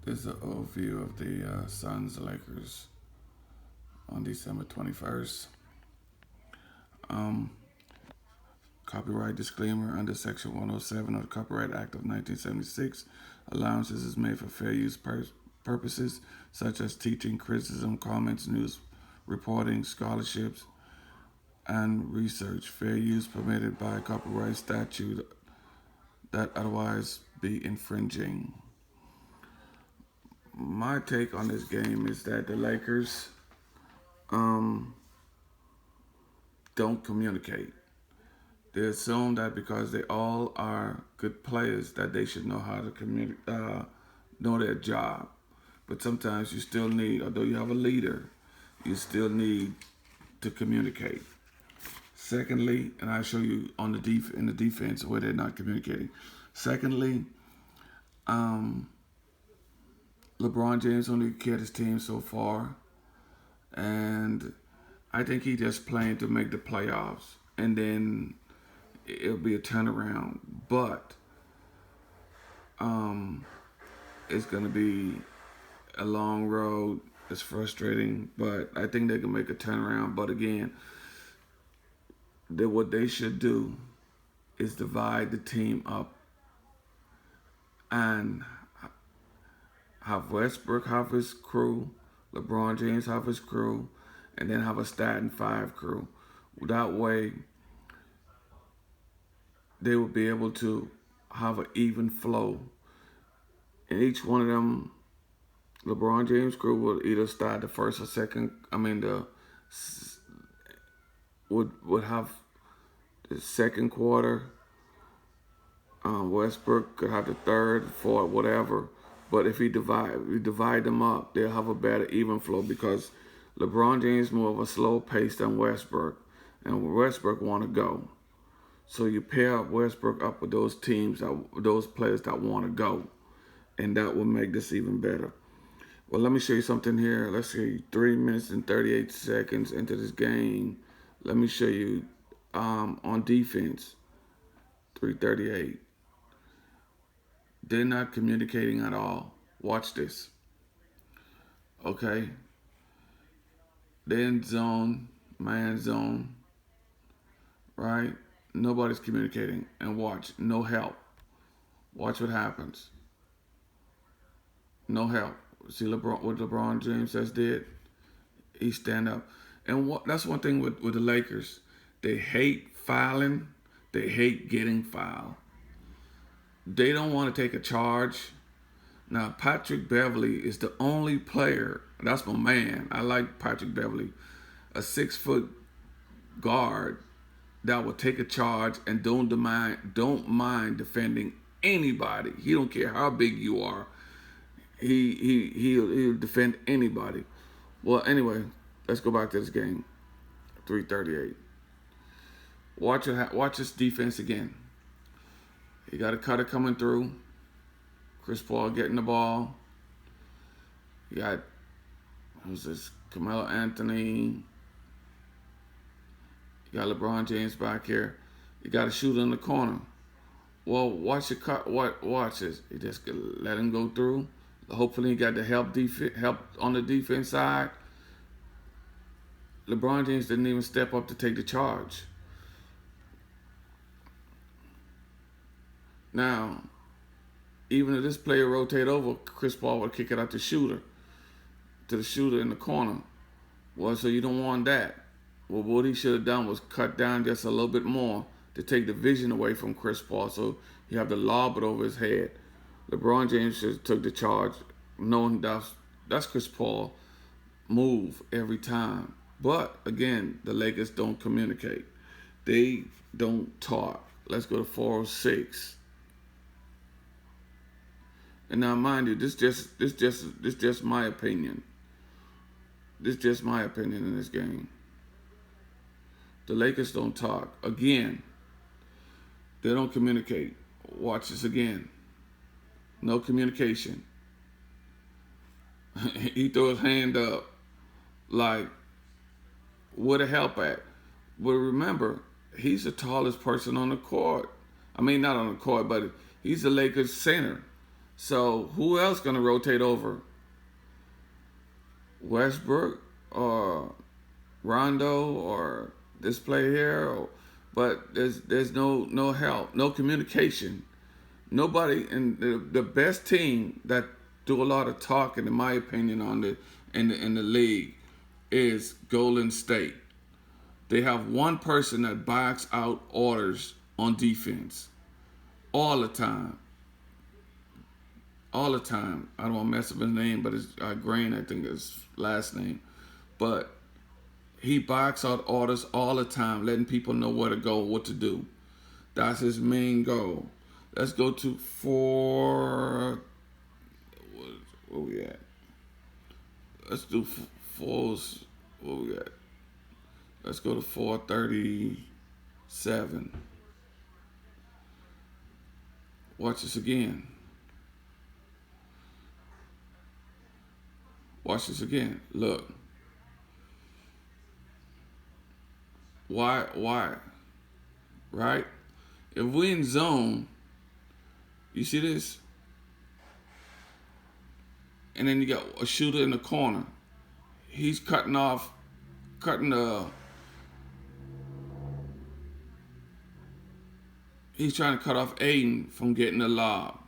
There's an overview of the Suns Lakers on December 21st. Um, Copyright disclaimer: under Section 107 of the Copyright Act of 1976, allowances is made for fair use purposes such as teaching, criticism, comments, news reporting, scholarships, and research. Fair use permitted by copyright statute that otherwise be infringing. My take on this game is that the Lakers um, don't communicate. They assume that because they all are good players that they should know how to know their job. But sometimes you still need, although you have a leader, you still need to communicate. Secondly, and I'll show you on in the defense where they're not communicating. Secondly, um, LeBron James only carried his team so far, and I think he just playing to make the playoffs, and then it'll be a turnaround. But it's gonna be a long road. It's frustrating, but I think they can make a turnaround. But again, what they should do is divide the team up and have Westbrook have his crew, LeBron James have his crew, and then have a starting five crew. That way, they will be able to have an even flow. And each one of them, LeBron James crew will either start the first or second. Would have the second quarter. Westbrook could have the third, fourth, whatever. But if we divide them up, they'll have a better even flow because LeBron James more of a slow pace than Westbrook, and Westbrook want to go. So you pair up Westbrook up with those those players that want to go, and that will make this even better. Well, let me show you something here. Let's see, 3 minutes and 38 seconds into this game. Let me show you on defense, 338. They're not communicating at all. Watch this. Okay. They're in zone, man zone, right? Nobody's communicating. And watch, no help. Watch what happens. No help. See what LeBron James just did? He stand up. And that's one thing with the Lakers. They hate fouling. They hate getting fouled. They don't want to take a charge. Now, Patrick Beverly is the only player, that's my man. I like Patrick Beverly, a 6-foot guard that will take a charge and don't mind defending anybody. He don't care how big you are. He'll defend anybody. Well, anyway, let's go back to this game. 338. Watch this defense again. You got a cutter coming through. Chris Paul getting the ball. You got, who's this? Carmelo Anthony. You got LeBron James back here. You got a shooter in the corner. Well, watch the cut. Watch this. You just let him go through. Hopefully, he got the help on the defense side. LeBron James didn't even step up to take the charge. Now, even if this player rotate over, Chris Paul would kick it out to the shooter in the corner. Well, so you don't want that. Well, what he should have done was cut down just a little bit more to take the vision away from Chris Paul, so you have to lob it over his head. LeBron James should have took the charge, knowing that's Chris Paul move every time. But again, the Lakers don't communicate. They don't talk. Let's go to 406. And now, mind you, this just my opinion. This just my opinion in this game. The Lakers don't talk. Again, they don't communicate. Watch this again. No communication. He threw his hand up like, where the help at? But remember, he's the tallest person on the court. I mean, not on the court, but he's the Lakers center. So who else gonna rotate over? Westbrook or Rondo or this player here? But there's no help, no communication. Nobody, and the best team that do a lot of talking, in my opinion, on the league is Golden State. They have one person that backs out orders on defense all the time. All the time. I don't want to mess up his name, but it's Green, I think is his last name. But he backs out orders all the time, letting people know where to go, what to do. That's his main goal. Let's go to where we at? Let's do fours. Where we at? Let's go to 437. Watch this again. Watch this again. Look. Why? Right? If we in zone, you see this? And then you got a shooter in the corner. He's cutting the he's trying to cut off Aiden from getting the lob.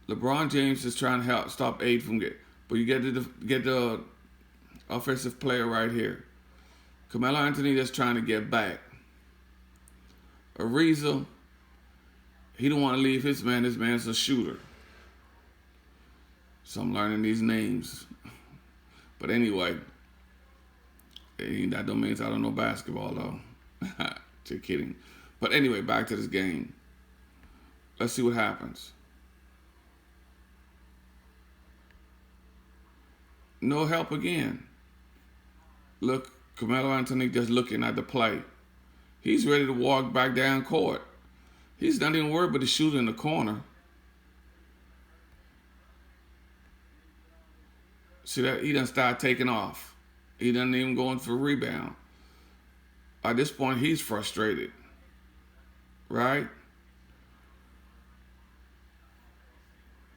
LeBron James is trying to stop Aiden from getting, but you get the offensive player right here. Carmelo Anthony just trying to get back. Ariza, he don't want to leave his man. His man's a shooter. So I'm learning these names. But anyway, that don't mean I don't know basketball though. Just kidding. But anyway, back to this game. Let's see what happens. No help again. Look, Carmelo Anthony just looking at the play. He's ready to walk back down court. He's not even worried about the shooter in the corner. See that? He done start taking off. He done even going for a rebound. At this point, he's frustrated. Right?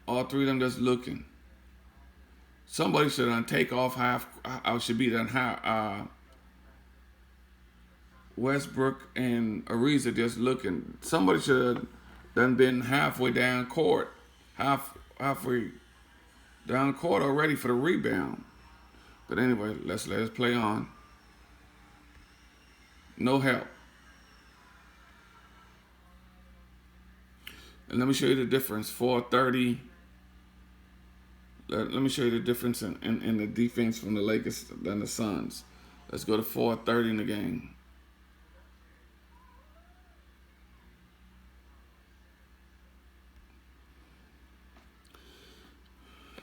All three of them just looking. Somebody should done take off half. Should be done half. Westbrook and Ariza just looking. Somebody should have done been halfway down court. Halfway down court already for the rebound. But anyway, let's play on. No help. And let me show you the difference. 430. Let me show you the difference in the defense from the Lakers than the Suns. Let's go to 430 in the game.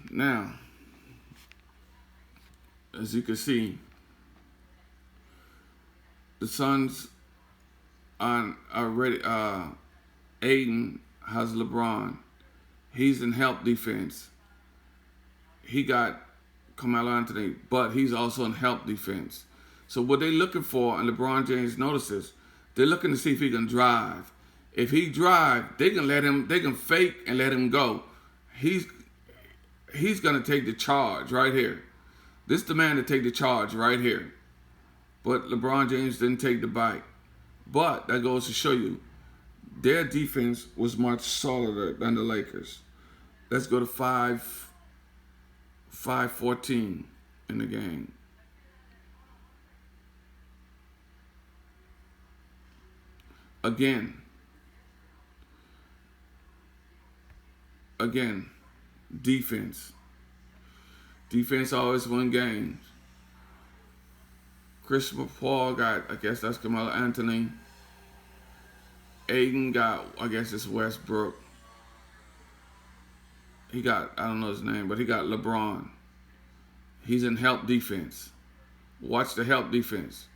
Now, as you can see, the Suns are ready. Aiden has LeBron. He's in help defense. He got Carmelo Anthony, but he's also in help defense. So what they're looking for, and LeBron James notices, they're looking to see if he can drive. If he drive, they can fake and let him go. He's gonna take the charge right here. This is the man to take the charge right here. But LeBron James didn't take the bite. But that goes to show you, their defense was much solider than the Lakers. Let's go to 5-14 in the game. Again, defense. Defense always win games. Chris Paul got, I guess that's Carmelo Anthony. Aiden got, I guess it's Westbrook. He got, I don't know his name, but he got LeBron. He's in help defense. Watch the help defense.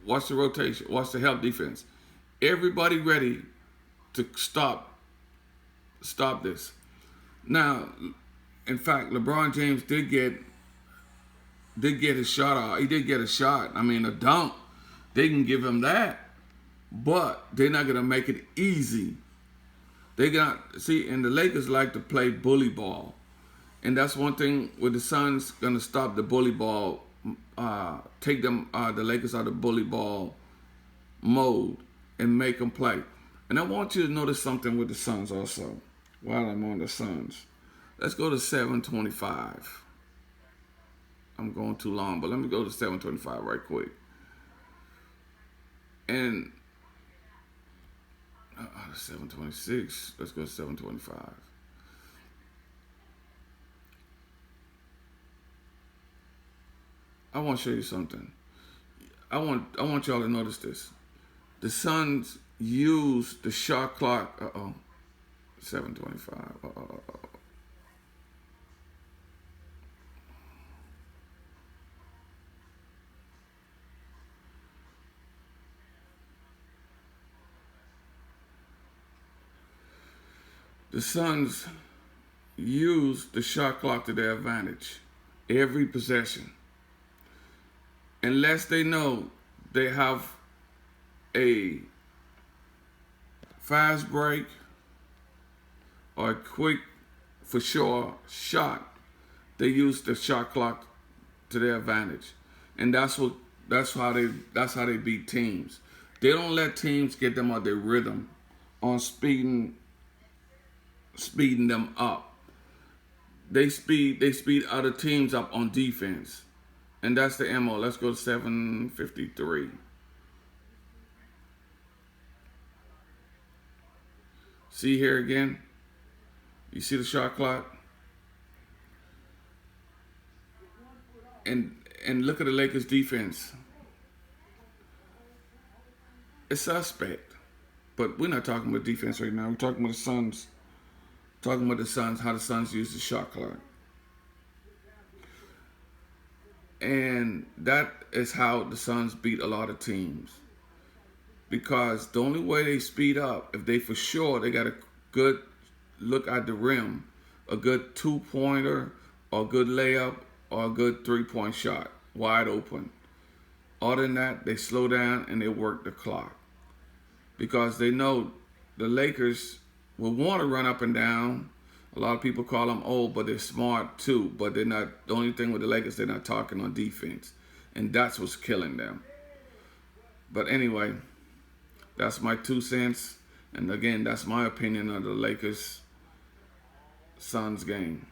Watch the rotation. Watch the help defense. Everybody ready to stop this. Now, in fact, LeBron James did get his shot off. He did get a shot. I mean, a dunk. They can give him that. But they're not going to make it easy They got see, and the Lakers like to play bully ball, and that's one thing where the Suns gonna stop the bully ball, take them the Lakers out of bully ball mode and make them play. And I want you to notice something with the Suns also. While I'm on the Suns, let's go to 725. I'm going too long, but let me go to 725 right quick. And 726. Let's go to 725. I want to show you something. I want y'all to notice this. The Suns use the shot clock. 725. The Suns use the shot clock to their advantage every possession. Unless they know they have a fast break or a quick for sure shot, they use the shot clock to their advantage. And that's how they beat teams. They don't let teams get them out their rhythm on speeding them up. They speed other teams up on defense. And that's the MO. Let's go to 753. See here again? You see the shot clock? And look at the Lakers defense. It's suspect. But we're not talking about defense right now. We're talking about the Suns. Talking about the Suns, how the Suns use the shot clock. And that is how the Suns beat a lot of teams. Because the only way they speed up, if they for sure, they got a good look at the rim, a good two-pointer, or a good layup, or a good three-point shot, wide open. Other than that, they slow down and they work the clock. Because they know the Lakers will want to run up and down. A lot of people call them old, but they're smart too. But they're not. The only thing with the Lakers, they're not talking on defense, and that's what's killing them. But anyway, that's my 2 cents, and again, that's my opinion of the Lakers Suns game.